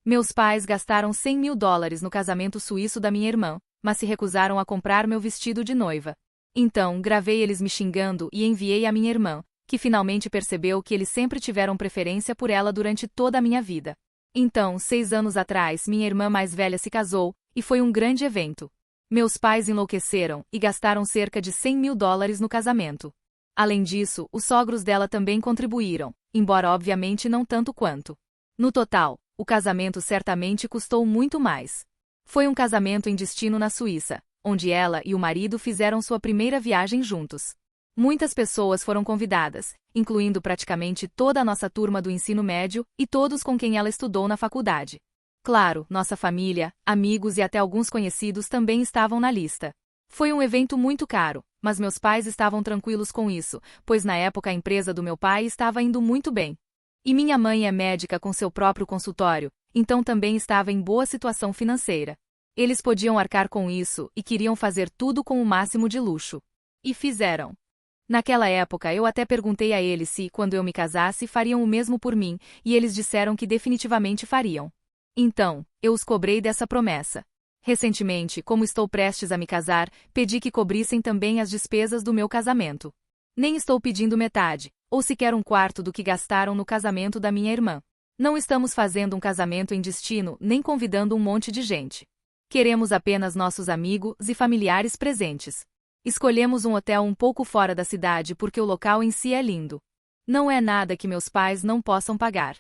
Meus pais gastaram US$ 100.000 no casamento suíço da minha irmã, mas se recusaram a comprar meu vestido de noiva. Então, gravei eles me xingando e enviei à minha irmã, que finalmente percebeu que eles sempre tiveram preferência por ela durante toda a minha vida. Então, 6 anos atrás, minha irmã mais velha se casou, e foi um grande evento. Meus pais enlouqueceram e gastaram cerca de US$ 100.000 no casamento. Além disso, os sogros dela também contribuíram, embora obviamente não tanto quanto. No total, o casamento certamente custou muito mais. Foi um casamento em destino na Suíça, onde ela e o marido fizeram sua primeira viagem juntos. Muitas pessoas foram convidadas, incluindo praticamente toda a nossa turma do ensino médio e todos com quem ela estudou na faculdade. Claro, nossa família, amigos e até alguns conhecidos também estavam na lista. Foi um evento muito caro, mas meus pais estavam tranquilos com isso, pois na época a empresa do meu pai estava indo muito bem. E minha mãe é médica com seu próprio consultório, então também estava em boa situação financeira. Eles podiam arcar com isso e queriam fazer tudo com o máximo de luxo. E fizeram. Naquela época eu até perguntei a eles se, quando eu me casasse, fariam o mesmo por mim, e eles disseram que definitivamente fariam. Então, eu os cobrei dessa promessa. Recentemente, como estou prestes a me casar, pedi que cobrissem também as despesas do meu casamento. Nem estou pedindo metade, ou sequer um quarto do que gastaram no casamento da minha irmã. Não estamos fazendo um casamento em destino, nem convidando um monte de gente. Queremos apenas nossos amigos e familiares presentes. Escolhemos um hotel um pouco fora da cidade porque o local em si é lindo. Não é nada que meus pais não possam pagar.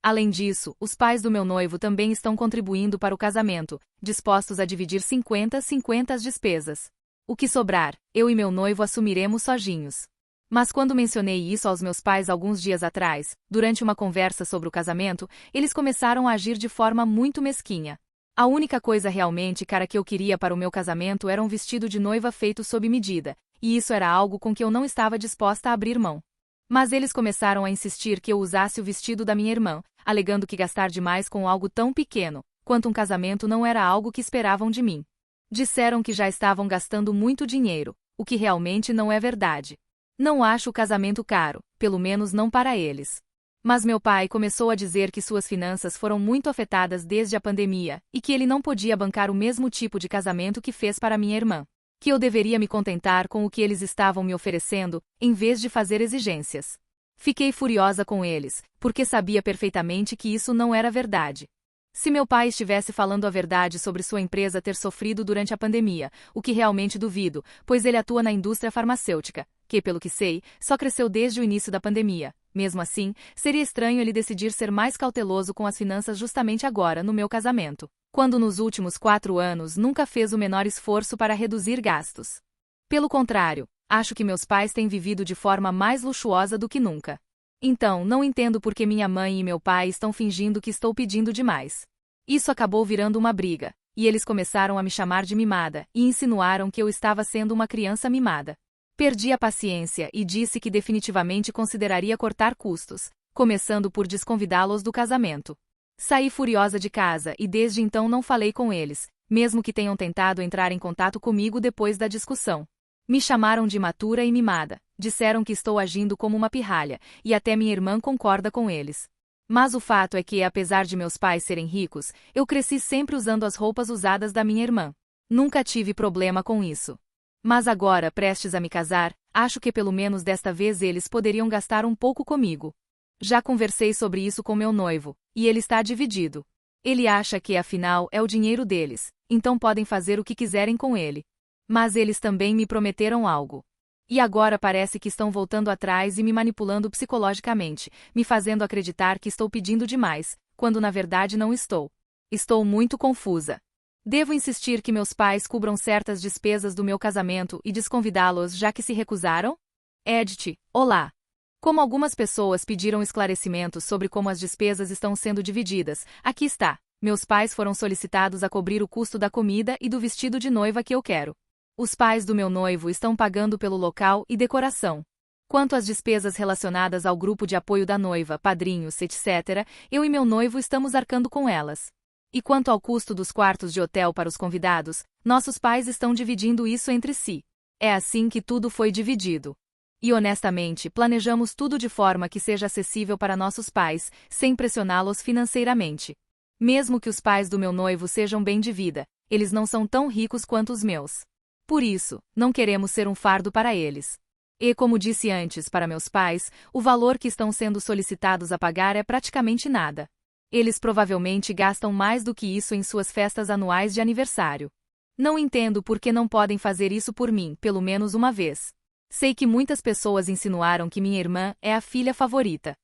Além disso, os pais do meu noivo também estão contribuindo para o casamento, dispostos a dividir 50-50 as despesas. O que sobrar, eu e meu noivo assumiremos sozinhos. Mas quando mencionei isso aos meus pais alguns dias atrás, durante uma conversa sobre o casamento, eles começaram a agir de forma muito mesquinha. A única coisa realmente cara que eu queria para o meu casamento era um vestido de noiva feito sob medida, e isso era algo com que eu não estava disposta a abrir mão. Mas eles começaram a insistir que eu usasse o vestido da minha irmã, alegando que gastar demais com algo tão pequeno, quanto um casamento não era algo que esperavam de mim. Disseram que já estavam gastando muito dinheiro, o que realmente não é verdade. Não acho o casamento caro, pelo menos não para eles. Mas meu pai começou a dizer que suas finanças foram muito afetadas desde a pandemia, e que ele não podia bancar o mesmo tipo de casamento que fez para minha irmã. Que eu deveria me contentar com o que eles estavam me oferecendo, em vez de fazer exigências. Fiquei furiosa com eles, porque sabia perfeitamente que isso não era verdade. Se meu pai estivesse falando a verdade sobre sua empresa ter sofrido durante a pandemia, o que realmente duvido, pois ele atua na indústria farmacêutica, que, pelo que sei, só cresceu desde o início da pandemia. Mesmo assim, seria estranho ele decidir ser mais cauteloso com as finanças justamente agora no meu casamento, quando nos últimos 4 anos nunca fez o menor esforço para reduzir gastos. Pelo contrário, acho que meus pais têm vivido de forma mais luxuosa do que nunca. Então, não entendo por que minha mãe e meu pai estão fingindo que estou pedindo demais. Isso acabou virando uma briga, e eles começaram a me chamar de mimada e insinuaram que eu estava sendo uma criança mimada. Perdi a paciência e disse que definitivamente consideraria cortar custos, começando por desconvidá-los do casamento. Saí furiosa de casa e desde então não falei com eles, mesmo que tenham tentado entrar em contato comigo depois da discussão. Me chamaram de imatura e mimada, disseram que estou agindo como uma pirralha, e até minha irmã concorda com eles. Mas o fato é que, apesar de meus pais serem ricos, eu cresci sempre usando as roupas usadas da minha irmã. Nunca tive problema com isso. Mas agora, prestes a me casar, acho que pelo menos desta vez eles poderiam gastar um pouco comigo. Já conversei sobre isso com meu noivo, e ele está dividido. Ele acha que, afinal, é o dinheiro deles, então podem fazer o que quiserem com ele. Mas eles também me prometeram algo. E agora parece que estão voltando atrás e me manipulando psicologicamente, me fazendo acreditar que estou pedindo demais, quando na verdade não estou. Estou muito confusa. Devo insistir que meus pais cubram certas despesas do meu casamento e desconvidá-los já que se recusaram? Edith, olá. Como algumas pessoas pediram esclarecimentos sobre como as despesas estão sendo divididas, aqui está. Meus pais foram solicitados a cobrir o custo da comida e do vestido de noiva que eu quero. Os pais do meu noivo estão pagando pelo local e decoração. Quanto às despesas relacionadas ao grupo de apoio da noiva, padrinhos, etc., eu e meu noivo estamos arcando com elas. E quanto ao custo dos quartos de hotel para os convidados, nossos pais estão dividindo isso entre si. É assim que tudo foi dividido. E honestamente, planejamos tudo de forma que seja acessível para nossos pais, sem pressioná-los financeiramente. Mesmo que os pais do meu noivo sejam bem de vida, eles não são tão ricos quanto os meus. Por isso, não queremos ser um fardo para eles. E, como disse antes para meus pais, o valor que estão sendo solicitados a pagar é praticamente nada. Eles provavelmente gastam mais do que isso em suas festas anuais de aniversário. Não entendo por que não podem fazer isso por mim, pelo menos uma vez. Sei que muitas pessoas insinuaram que minha irmã é a filha favorita.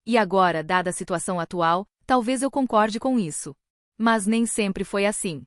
E agora, dada a situação atual, talvez eu concorde com isso. Mas nem sempre foi assim.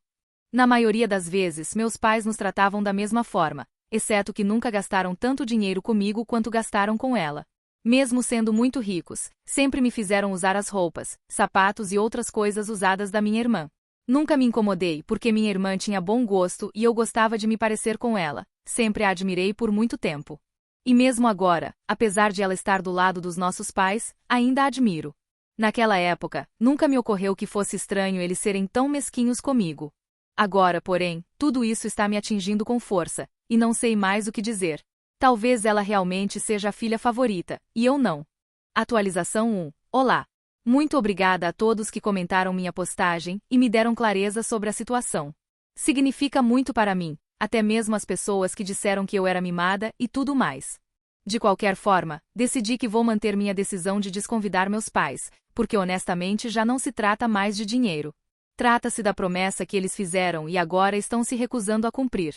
Na maioria das vezes, meus pais nos tratavam da mesma forma, exceto que nunca gastaram tanto dinheiro comigo quanto gastaram com ela. Mesmo sendo muito ricos, sempre me fizeram usar as roupas, sapatos e outras coisas usadas da minha irmã. Nunca me incomodei porque minha irmã tinha bom gosto e eu gostava de me parecer com ela, sempre a admirei por muito tempo. E mesmo agora, apesar de ela estar do lado dos nossos pais, ainda a admiro. Naquela época, nunca me ocorreu que fosse estranho eles serem tão mesquinhos comigo. Agora, porém, tudo isso está me atingindo com força, e não sei mais o que dizer. Talvez ela realmente seja a filha favorita, e eu não. Atualização 1. Olá. Muito obrigada a todos que comentaram minha postagem e me deram clareza sobre a situação. Significa muito para mim, até mesmo as pessoas que disseram que eu era mimada e tudo mais. De qualquer forma, decidi que vou manter minha decisão de desconvidar meus pais, porque honestamente já não se trata mais de dinheiro. Trata-se da promessa que eles fizeram e agora estão se recusando a cumprir.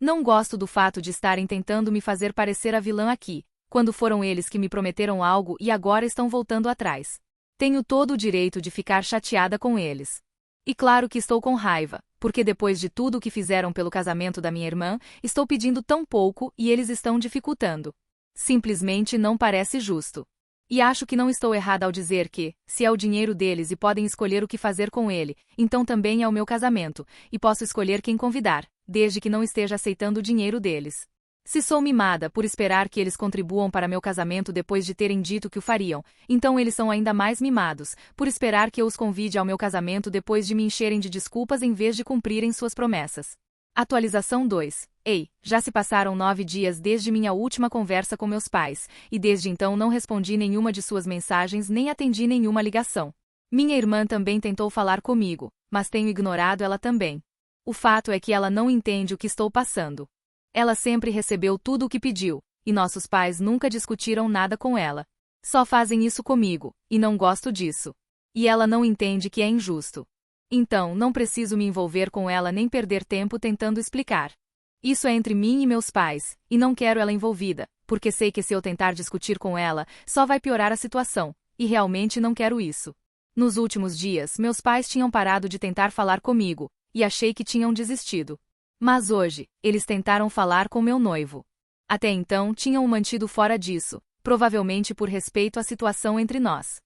Não gosto do fato de estarem tentando me fazer parecer a vilã aqui, quando foram eles que me prometeram algo e agora estão voltando atrás. Tenho todo o direito de ficar chateada com eles. E claro que estou com raiva, porque depois de tudo o que fizeram pelo casamento da minha irmã, estou pedindo tão pouco e eles estão dificultando. Simplesmente não parece justo. E acho que não estou errada ao dizer que, se é o dinheiro deles e podem escolher o que fazer com ele, então também é o meu casamento, e posso escolher quem convidar, desde que não esteja aceitando o dinheiro deles. Se sou mimada por esperar que eles contribuam para meu casamento depois de terem dito que o fariam, então eles são ainda mais mimados, por esperar que eu os convide ao meu casamento depois de me encherem de desculpas em vez de cumprirem suas promessas. Atualização 2. Ei, já se passaram 9 dias desde minha última conversa com meus pais, e desde então não respondi nenhuma de suas mensagens nem atendi nenhuma ligação. Minha irmã também tentou falar comigo, mas tenho ignorado ela também. O fato é que ela não entende o que estou passando. Ela sempre recebeu tudo o que pediu, e nossos pais nunca discutiram nada com ela. Só fazem isso comigo, e não gosto disso. E ela não entende que é injusto. Então, não preciso me envolver com ela nem perder tempo tentando explicar. Isso é entre mim e meus pais, e não quero ela envolvida, porque sei que se eu tentar discutir com ela, só vai piorar a situação, e realmente não quero isso. Nos últimos dias, meus pais tinham parado de tentar falar comigo, e achei que tinham desistido. Mas hoje, eles tentaram falar com meu noivo. Até então, tinham o mantido fora disso, provavelmente por respeito à situação entre nós.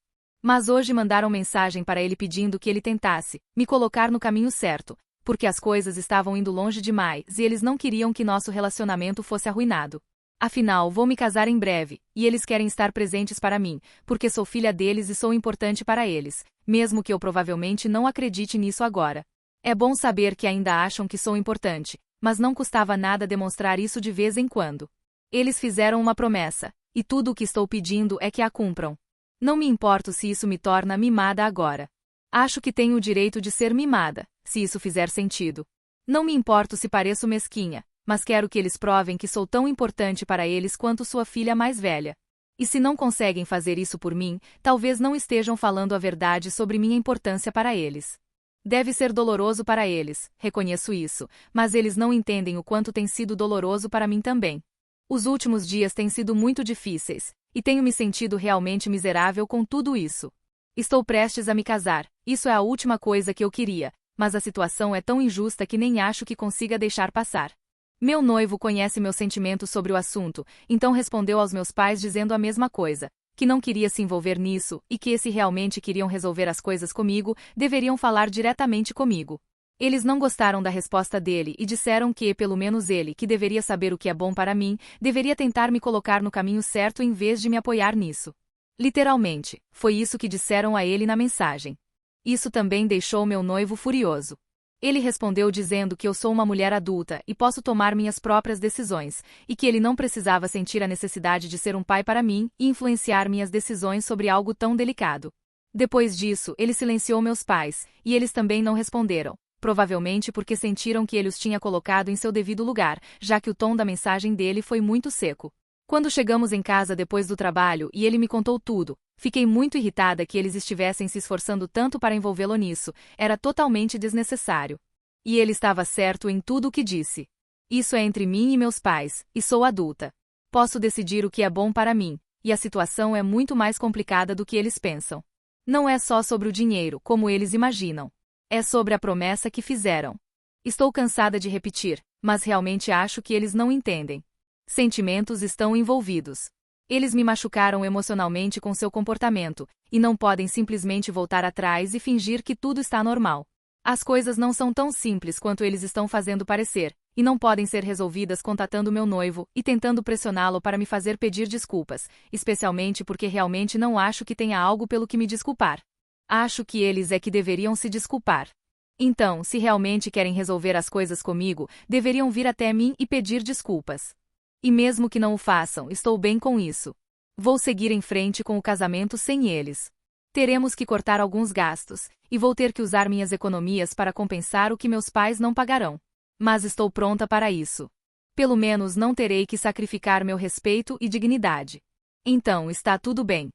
Mas hoje mandaram mensagem para ele pedindo que ele tentasse me colocar no caminho certo, porque as coisas estavam indo longe demais e eles não queriam que nosso relacionamento fosse arruinado. Afinal, vou me casar em breve, e eles querem estar presentes para mim, porque sou filha deles e sou importante para eles, mesmo que eu provavelmente não acredite nisso agora. É bom saber que ainda acham que sou importante, mas não custava nada demonstrar isso de vez em quando. Eles fizeram uma promessa, e tudo o que estou pedindo é que a cumpram. Não me importo se isso me torna mimada agora. Acho que tenho o direito de ser mimada, se isso fizer sentido. Não me importo se pareço mesquinha, mas quero que eles provem que sou tão importante para eles quanto sua filha mais velha. E se não conseguem fazer isso por mim, talvez não estejam falando a verdade sobre minha importância para eles. Deve ser doloroso para eles, reconheço isso, mas eles não entendem o quanto tem sido doloroso para mim também. Os últimos dias têm sido muito difíceis, e tenho me sentido realmente miserável com tudo isso. Estou prestes a me casar, isso é a última coisa que eu queria, mas a situação é tão injusta que nem acho que consiga deixar passar. Meu noivo conhece meus sentimentos sobre o assunto, então respondeu aos meus pais dizendo a mesma coisa. Que não queria se envolver nisso, e que se realmente queriam resolver as coisas comigo, deveriam falar diretamente comigo. Eles não gostaram da resposta dele e disseram que, pelo menos ele, que deveria saber o que é bom para mim, deveria tentar me colocar no caminho certo em vez de me apoiar nisso. Literalmente, foi isso que disseram a ele na mensagem. Isso também deixou meu noivo furioso. Ele respondeu dizendo que eu sou uma mulher adulta e posso tomar minhas próprias decisões, e que ele não precisava sentir a necessidade de ser um pai para mim e influenciar minhas decisões sobre algo tão delicado. Depois disso, ele silenciou meus pais, e eles também não responderam, provavelmente porque sentiram que ele os tinha colocado em seu devido lugar, já que o tom da mensagem dele foi muito seco. Quando chegamos em casa depois do trabalho e ele me contou tudo, fiquei muito irritada que eles estivessem se esforçando tanto para envolvê-lo nisso, era totalmente desnecessário. E ele estava certo em tudo o que disse. Isso é entre mim e meus pais, e sou adulta. Posso decidir o que é bom para mim, e a situação é muito mais complicada do que eles pensam. Não é só sobre o dinheiro, como eles imaginam. É sobre a promessa que fizeram. Estou cansada de repetir, mas realmente acho que eles não entendem. Sentimentos estão envolvidos. Eles me machucaram emocionalmente com seu comportamento, e não podem simplesmente voltar atrás e fingir que tudo está normal. As coisas não são tão simples quanto eles estão fazendo parecer, e não podem ser resolvidas contatando meu noivo e tentando pressioná-lo para me fazer pedir desculpas, especialmente porque realmente não acho que tenha algo pelo que me desculpar. Acho que eles é que deveriam se desculpar. Então, se realmente querem resolver as coisas comigo, deveriam vir até mim e pedir desculpas. E mesmo que não o façam, estou bem com isso. Vou seguir em frente com o casamento sem eles. Teremos que cortar alguns gastos, e vou ter que usar minhas economias para compensar o que meus pais não pagarão. Mas estou pronta para isso. Pelo menos não terei que sacrificar meu respeito e dignidade. Então está tudo bem.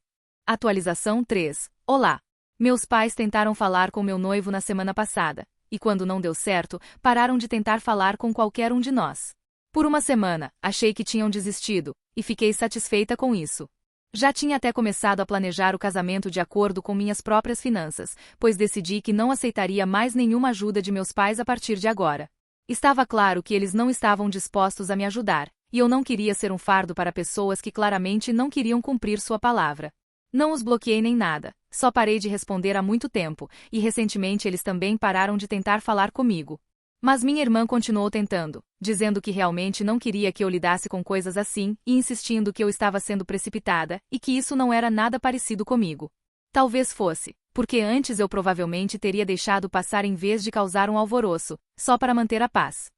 Atualização 3. Olá. Meus pais tentaram falar com meu noivo na semana passada, e quando não deu certo, pararam de tentar falar com qualquer um de nós. Por uma semana, achei que tinham desistido, e fiquei satisfeita com isso. Já tinha até começado a planejar o casamento de acordo com minhas próprias finanças, pois decidi que não aceitaria mais nenhuma ajuda de meus pais a partir de agora. Estava claro que eles não estavam dispostos a me ajudar, e eu não queria ser um fardo para pessoas que claramente não queriam cumprir sua palavra. Não os bloqueei nem nada, só parei de responder há muito tempo, e recentemente eles também pararam de tentar falar comigo. Mas minha irmã continuou tentando, dizendo que realmente não queria que eu lidasse com coisas assim, e insistindo que eu estava sendo precipitada, e que isso não era nada parecido comigo. Talvez fosse, porque antes eu provavelmente teria deixado passar em vez de causar um alvoroço, só para manter a paz.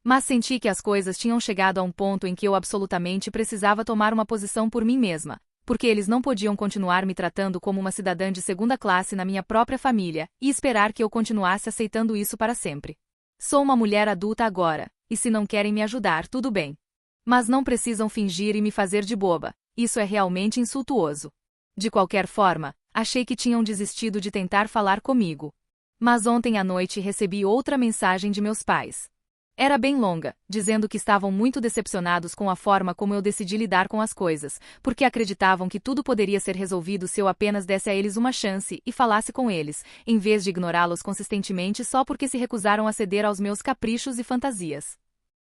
Mas senti que as coisas tinham chegado a um ponto em que eu absolutamente precisava tomar uma posição por mim mesma, porque eles não podiam continuar me tratando como uma cidadã de segunda classe na minha própria família, e esperar que eu continuasse aceitando isso para sempre. Sou uma mulher adulta agora, e se não querem me ajudar, tudo bem. Mas não precisam fingir e me fazer de boba, isso é realmente insultuoso. De qualquer forma, achei que tinham desistido de tentar falar comigo. Mas ontem à noite recebi outra mensagem de meus pais. Era bem longa, dizendo que estavam muito decepcionados com a forma como eu decidi lidar com as coisas, porque acreditavam que tudo poderia ser resolvido se eu apenas desse a eles uma chance e falasse com eles, em vez de ignorá-los consistentemente só porque se recusaram a ceder aos meus caprichos e fantasias.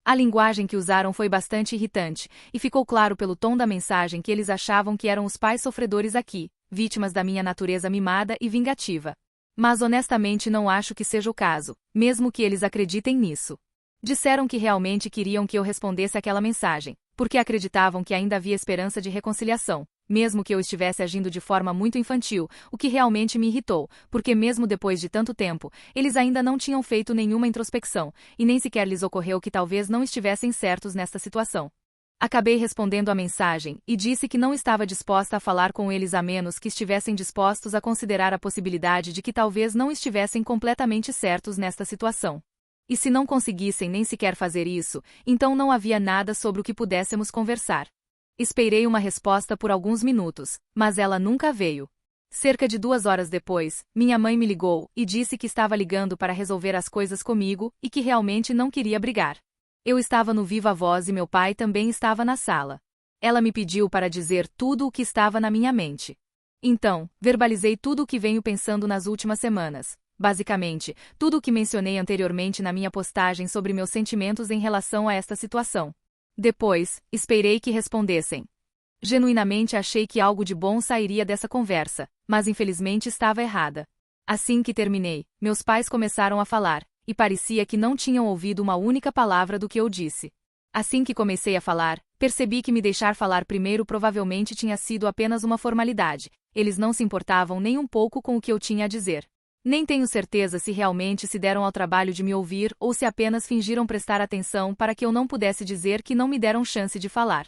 A linguagem que usaram foi bastante irritante, e ficou claro pelo tom da mensagem que eles achavam que eram os pais sofredores aqui, vítimas da minha natureza mimada e vingativa. Mas honestamente não acho que seja o caso, mesmo que eles acreditem nisso. Disseram que realmente queriam que eu respondesse aquela mensagem, porque acreditavam que ainda havia esperança de reconciliação, mesmo que eu estivesse agindo de forma muito infantil, o que realmente me irritou, porque mesmo depois de tanto tempo, eles ainda não tinham feito nenhuma introspecção, e nem sequer lhes ocorreu que talvez não estivessem certos nesta situação. Acabei respondendo à mensagem, e disse que não estava disposta a falar com eles a menos que estivessem dispostos a considerar a possibilidade de que talvez não estivessem completamente certos nesta situação. E se não conseguissem nem sequer fazer isso, então não havia nada sobre o que pudéssemos conversar. Esperei uma resposta por alguns minutos, mas ela nunca veio. Cerca de 2 horas depois, minha mãe me ligou e disse que estava ligando para resolver as coisas comigo e que realmente não queria brigar. Eu estava no viva voz e meu pai também estava na sala. Ela me pediu para dizer tudo o que estava na minha mente. Então, verbalizei tudo o que venho pensando nas últimas semanas. Basicamente, tudo o que mencionei anteriormente na minha postagem sobre meus sentimentos em relação a esta situação. Depois, esperei que respondessem. Genuinamente achei que algo de bom sairia dessa conversa, mas infelizmente estava errada. Assim que terminei, meus pais começaram a falar, e parecia que não tinham ouvido uma única palavra do que eu disse. Assim que comecei a falar, percebi que me deixar falar primeiro provavelmente tinha sido apenas uma formalidade, eles não se importavam nem um pouco com o que eu tinha a dizer. Nem tenho certeza se realmente se deram ao trabalho de me ouvir ou se apenas fingiram prestar atenção para que eu não pudesse dizer que não me deram chance de falar.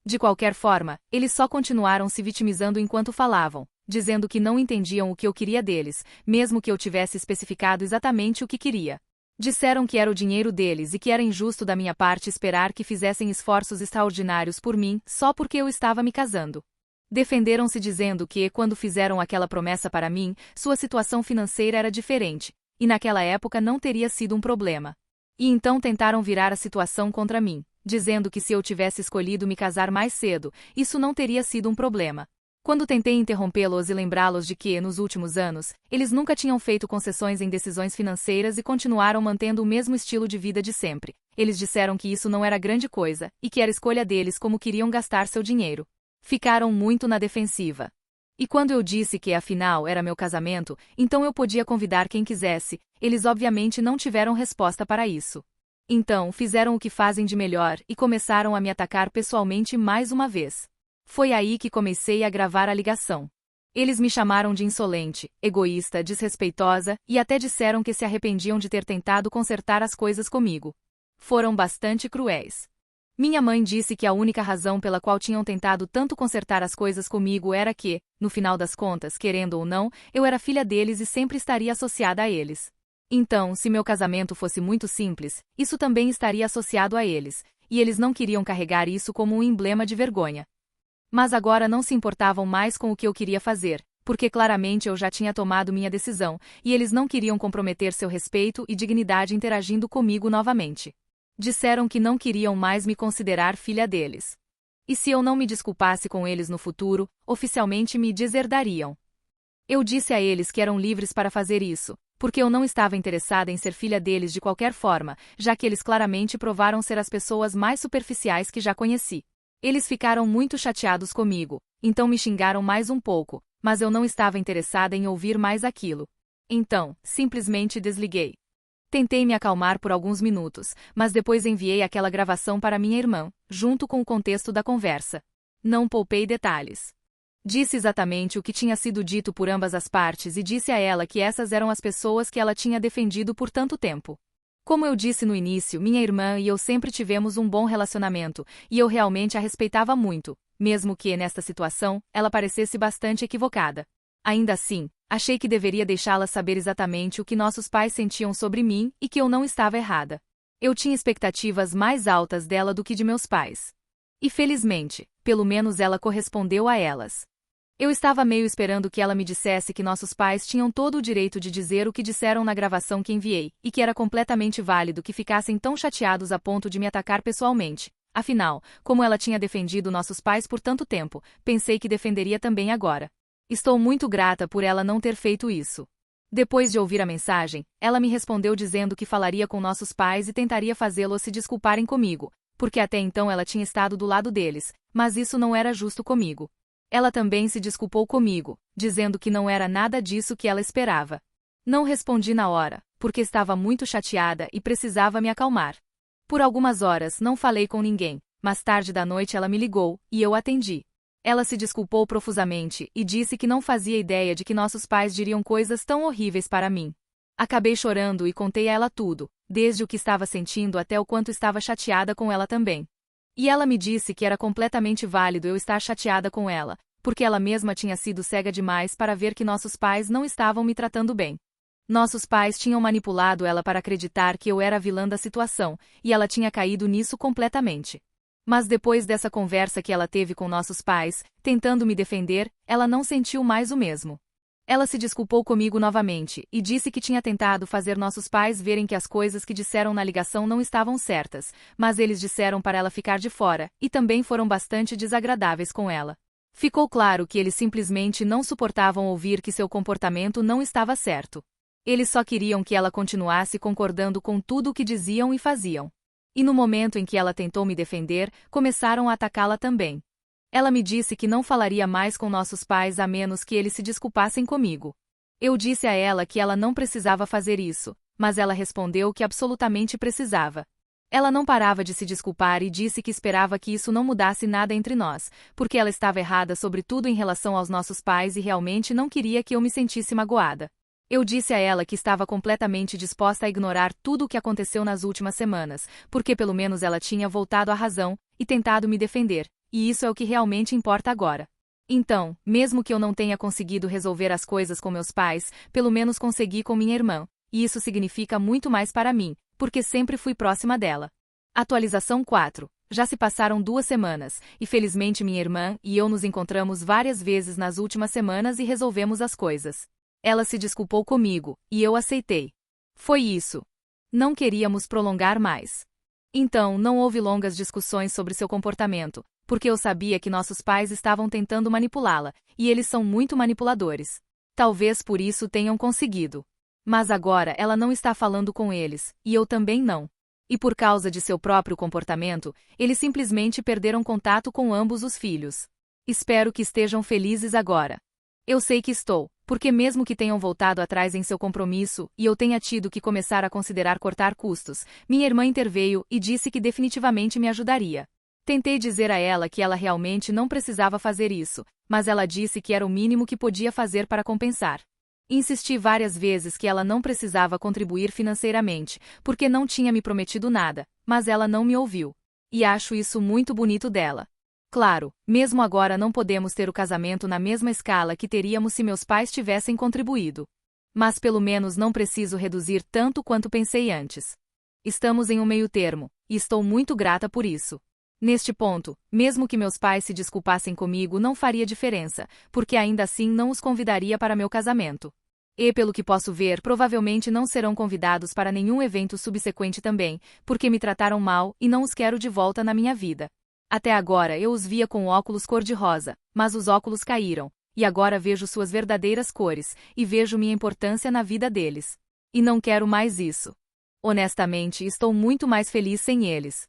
De qualquer forma, eles só continuaram se vitimizando enquanto falavam, dizendo que não entendiam o que eu queria deles, mesmo que eu tivesse especificado exatamente o que queria. Disseram que era o dinheiro deles e que era injusto da minha parte esperar que fizessem esforços extraordinários por mim só porque eu estava me casando. Defenderam-se dizendo que, quando fizeram aquela promessa para mim, sua situação financeira era diferente, e naquela época não teria sido um problema. E então tentaram virar a situação contra mim, dizendo que se eu tivesse escolhido me casar mais cedo, isso não teria sido um problema. Quando tentei interrompê-los e lembrá-los de que, nos últimos anos, eles nunca tinham feito concessões em decisões financeiras e continuaram mantendo o mesmo estilo de vida de sempre, eles disseram que isso não era grande coisa, e que era escolha deles como queriam gastar seu dinheiro. Ficaram muito na defensiva. E quando eu disse que, afinal, era meu casamento, então eu podia convidar quem quisesse, eles obviamente não tiveram resposta para isso. Então, fizeram o que fazem de melhor e começaram a me atacar pessoalmente mais uma vez. Foi aí que comecei a gravar a ligação. Eles me chamaram de insolente, egoísta, desrespeitosa e até disseram que se arrependiam de ter tentado consertar as coisas comigo. Foram bastante cruéis. Minha mãe disse que a única razão pela qual tinham tentado tanto consertar as coisas comigo era que, no final das contas, querendo ou não, eu era filha deles e sempre estaria associada a eles. Então, se meu casamento fosse muito simples, isso também estaria associado a eles, e eles não queriam carregar isso como um emblema de vergonha. Mas agora não se importavam mais com o que eu queria fazer, porque claramente eu já tinha tomado minha decisão, e eles não queriam comprometer seu respeito e dignidade interagindo comigo novamente. Disseram que não queriam mais me considerar filha deles. E se eu não me desculpasse com eles no futuro, oficialmente me deserdariam. Eu disse a eles que eram livres para fazer isso, porque eu não estava interessada em ser filha deles de qualquer forma, já que eles claramente provaram ser as pessoas mais superficiais que já conheci. Eles ficaram muito chateados comigo, então me xingaram mais um pouco, mas eu não estava interessada em ouvir mais aquilo. Então, simplesmente desliguei. Tentei me acalmar por alguns minutos, mas depois enviei aquela gravação para minha irmã, junto com o contexto da conversa. Não poupei detalhes. Disse exatamente o que tinha sido dito por ambas as partes e disse a ela que essas eram as pessoas que ela tinha defendido por tanto tempo. Como eu disse no início, minha irmã e eu sempre tivemos um bom relacionamento, e eu realmente a respeitava muito, mesmo que, nesta situação, ela parecesse bastante equivocada. Ainda assim, achei que deveria deixá-la saber exatamente o que nossos pais sentiam sobre mim e que eu não estava errada. Eu tinha expectativas mais altas dela do que de meus pais. E felizmente, pelo menos ela correspondeu a elas. Eu estava meio esperando que ela me dissesse que nossos pais tinham todo o direito de dizer o que disseram na gravação que enviei, e que era completamente válido que ficassem tão chateados a ponto de me atacar pessoalmente. Afinal, como ela tinha defendido nossos pais por tanto tempo, pensei que defenderia também agora. Estou muito grata por ela não ter feito isso. Depois de ouvir a mensagem, ela me respondeu dizendo que falaria com nossos pais e tentaria fazê-los se desculparem comigo, porque até então ela tinha estado do lado deles, mas isso não era justo comigo. Ela também se desculpou comigo, dizendo que não era nada disso que ela esperava. Não respondi na hora, porque estava muito chateada e precisava me acalmar. Por algumas horas não falei com ninguém, mas tarde da noite ela me ligou, e eu atendi. Ela se desculpou profusamente e disse que não fazia ideia de que nossos pais diriam coisas tão horríveis para mim. Acabei chorando e contei a ela tudo, desde o que estava sentindo até o quanto estava chateada com ela também. E ela me disse que era completamente válido eu estar chateada com ela, porque ela mesma tinha sido cega demais para ver que nossos pais não estavam me tratando bem. Nossos pais tinham manipulado ela para acreditar que eu era a vilã da situação, e ela tinha caído nisso completamente. Mas depois dessa conversa que ela teve com nossos pais, tentando me defender, ela não sentiu mais o mesmo. Ela se desculpou comigo novamente e disse que tinha tentado fazer nossos pais verem que as coisas que disseram na ligação não estavam certas, mas eles disseram para ela ficar de fora, e também foram bastante desagradáveis com ela. Ficou claro que eles simplesmente não suportavam ouvir que seu comportamento não estava certo. Eles só queriam que ela continuasse concordando com tudo o que diziam e faziam. E no momento em que ela tentou me defender, começaram a atacá-la também. Ela me disse que não falaria mais com nossos pais a menos que eles se desculpassem comigo. Eu disse a ela que ela não precisava fazer isso, mas ela respondeu que absolutamente precisava. Ela não parava de se desculpar e disse que esperava que isso não mudasse nada entre nós, porque ela estava errada sobre tudo em relação aos nossos pais e realmente não queria que eu me sentisse magoada. Eu disse a ela que estava completamente disposta a ignorar tudo o que aconteceu nas últimas semanas, porque pelo menos ela tinha voltado à razão e tentado me defender, e isso é o que realmente importa agora. Então, mesmo que eu não tenha conseguido resolver as coisas com meus pais, pelo menos consegui com minha irmã, e isso significa muito mais para mim, porque sempre fui próxima dela. Atualização 4. Já se passaram 2 semanas, e felizmente minha irmã e eu nos encontramos várias vezes nas últimas semanas e resolvemos as coisas. Ela se desculpou comigo, e eu aceitei. Foi isso. Não queríamos prolongar mais. Então, não houve longas discussões sobre seu comportamento, porque eu sabia que nossos pais estavam tentando manipulá-la, e eles são muito manipuladores. Talvez por isso tenham conseguido. Mas agora ela não está falando com eles, e eu também não. E por causa de seu próprio comportamento, eles simplesmente perderam contato com ambos os filhos. Espero que estejam felizes agora. Eu sei que estou, porque mesmo que tenham voltado atrás em seu compromisso e eu tenha tido que começar a considerar cortar custos, minha irmã interveio e disse que definitivamente me ajudaria. Tentei dizer a ela que ela realmente não precisava fazer isso, mas ela disse que era o mínimo que podia fazer para compensar. Insisti várias vezes que ela não precisava contribuir financeiramente, porque não tinha me prometido nada, mas ela não me ouviu. E acho isso muito bonito dela. Claro, mesmo agora não podemos ter o casamento na mesma escala que teríamos se meus pais tivessem contribuído. Mas pelo menos não preciso reduzir tanto quanto pensei antes. Estamos em um meio termo, e estou muito grata por isso. Neste ponto, mesmo que meus pais se desculpassem comigo não faria diferença, porque ainda assim não os convidaria para meu casamento. E pelo que posso ver, provavelmente não serão convidados para nenhum evento subsequente também, porque me trataram mal e não os quero de volta na minha vida. Até agora eu os via com óculos cor-de-rosa, mas os óculos caíram, e agora vejo suas verdadeiras cores, e vejo minha importância na vida deles. E não quero mais isso. Honestamente, estou muito mais feliz sem eles.